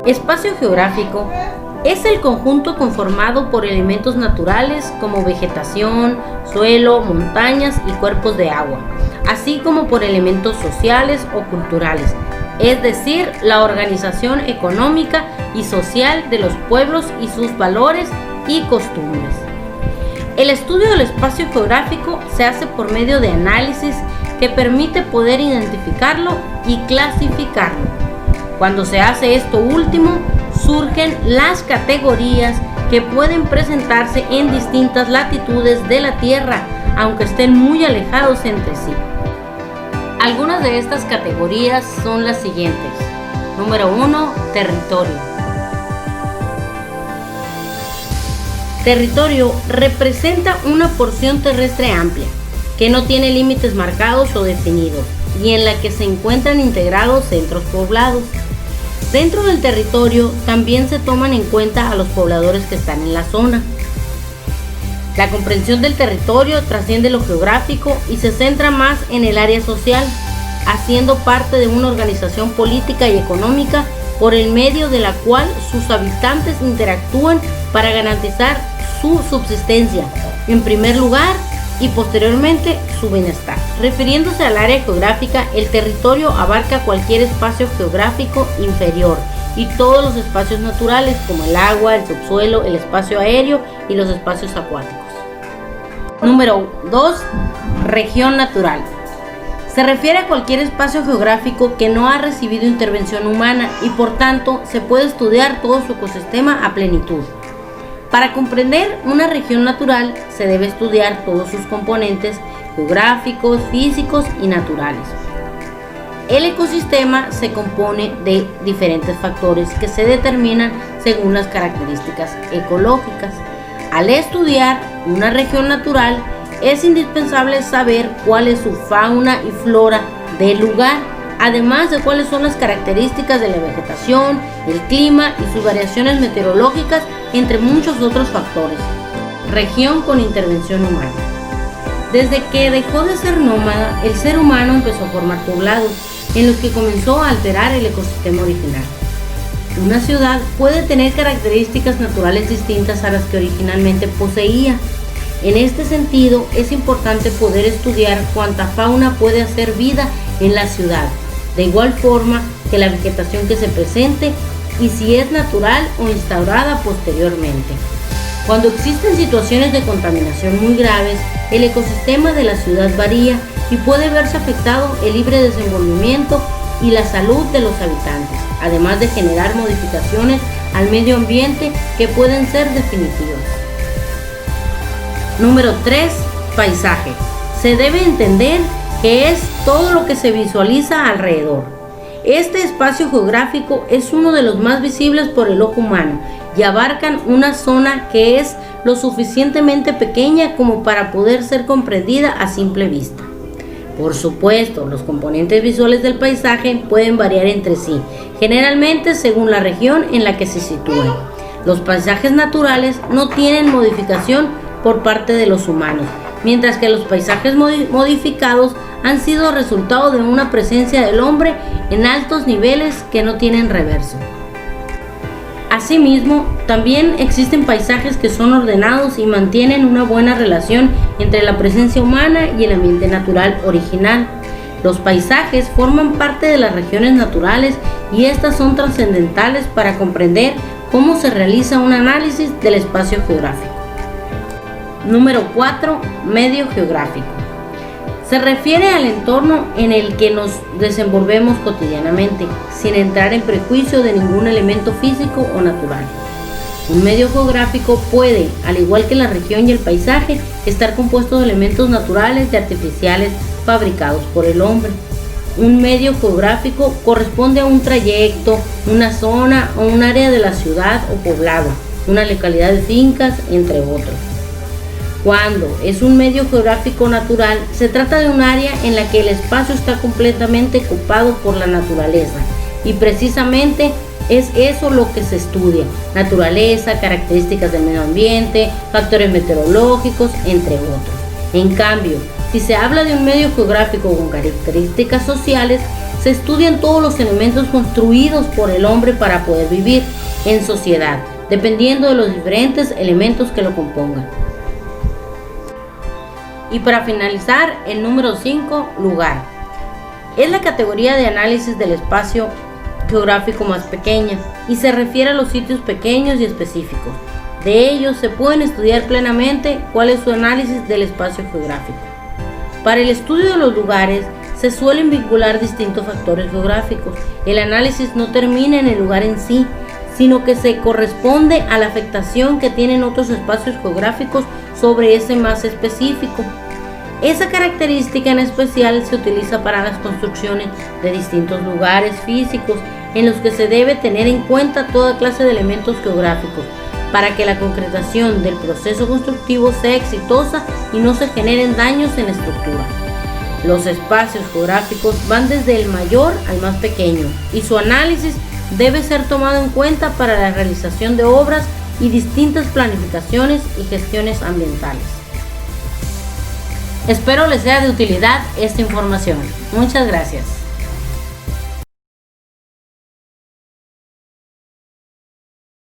Espacio geográfico es el conjunto conformado por elementos naturales como vegetación, suelo, montañas y cuerpos de agua, así como por elementos sociales o culturales, es decir, la organización económica y social de los pueblos y sus valores y costumbres. El estudio del espacio geográfico se hace por medio de análisis que permite poder identificarlo y clasificarlo. Cuando se hace esto último, surgen las categorías que pueden presentarse en distintas latitudes de la Tierra, aunque estén muy alejados entre sí. Algunas de estas categorías son las siguientes. Número 1. Territorio. Territorio representa una porción terrestre amplia, que no tiene límites marcados o definidos, y en la que se encuentran integrados centros poblados. Dentro del territorio también se toman en cuenta a los pobladores que están en la zona. La comprensión del territorio trasciende lo geográfico y se centra más en el área social, haciendo parte de una organización política y económica por el medio de la cual sus habitantes interactúan para garantizar su subsistencia, en primer lugar, y posteriormente su bienestar. Refiriéndose al área geográfica, el territorio abarca cualquier espacio geográfico inferior y todos los espacios naturales como el agua, el subsuelo, el espacio aéreo y los espacios acuáticos. Número 2. Región natural. Se refiere a cualquier espacio geográfico que no ha recibido intervención humana y por tanto se puede estudiar todo su ecosistema a plenitud. Para comprender una región natural se debe estudiar todos sus componentes geográficos, físicos y naturales. El ecosistema se compone de diferentes factores que se determinan según las características ecológicas. Al estudiar una región natural es indispensable saber cuál es su fauna y flora del lugar, además de cuáles son las características de la vegetación, el clima y sus variaciones meteorológicas, entre muchos otros factores. Región con intervención humana. Desde que dejó de ser nómada, el ser humano empezó a formar poblados, en los que comenzó a alterar el ecosistema original. Una ciudad puede tener características naturales distintas a las que originalmente poseía. En este sentido, es importante poder estudiar cuánta fauna puede hacer vida en la ciudad, de igual forma que la vegetación que se presente y si es natural o instaurada posteriormente. Cuando existen situaciones de contaminación muy graves, el ecosistema de la ciudad varía y puede verse afectado el libre desenvolvimiento y la salud de los habitantes, además de generar modificaciones al medio ambiente que pueden ser definitivas. Número 3. Paisaje. Se debe entender que es todo lo que se visualiza alrededor. Este espacio geográfico es uno de los más visibles por el ojo humano y abarcan una zona que es lo suficientemente pequeña como para poder ser comprendida a simple vista. Por supuesto, los componentes visuales del paisaje pueden variar entre sí, generalmente según la región en la que se sitúen. Los paisajes naturales no tienen modificación por parte de los humanos, mientras que los paisajes modificados han sido resultado de una presencia del hombre en altos niveles que no tienen reverso. Asimismo, también existen paisajes que son ordenados y mantienen una buena relación entre la presencia humana y el ambiente natural original. Los paisajes forman parte de las regiones naturales y estas son trascendentales para comprender cómo se realiza un análisis del espacio geográfico. Número 4. Medio geográfico. Se refiere al entorno en el que nos desenvolvemos cotidianamente, sin entrar en prejuicio de ningún elemento físico o natural. Un medio geográfico puede, al igual que la región y el paisaje, estar compuesto de elementos naturales y artificiales fabricados por el hombre. Un medio geográfico corresponde a un trayecto, una zona o un área de la ciudad o poblado, una localidad de fincas, entre otros. Cuando es un medio geográfico natural, se trata de un área en la que el espacio está completamente ocupado por la naturaleza y precisamente es eso lo que se estudia: naturaleza, características del medio ambiente, factores meteorológicos, entre otros. En cambio, si se habla de un medio geográfico con características sociales, se estudian todos los elementos construidos por el hombre para poder vivir en sociedad, dependiendo de los diferentes elementos que lo compongan. Y para finalizar, el número 5, lugar. Es la categoría de análisis del espacio geográfico más pequeña y se refiere a los sitios pequeños y específicos. De ellos se pueden estudiar plenamente cuál es su análisis del espacio geográfico. Para el estudio de los lugares se suelen vincular distintos factores geográficos. El análisis no termina en el lugar en sí, sino que se corresponde a la afectación que tienen otros espacios geográficos sobre ese más específico. Esa característica en especial se utiliza para las construcciones de distintos lugares físicos en los que se debe tener en cuenta toda clase de elementos geográficos para que la concretación del proceso constructivo sea exitosa y no se generen daños en la estructura. Los espacios geográficos van desde el mayor al más pequeño y su análisis debe ser tomado en cuenta para la realización de obras y distintas planificaciones y gestiones ambientales. Espero les sea de utilidad esta información. Muchas gracias.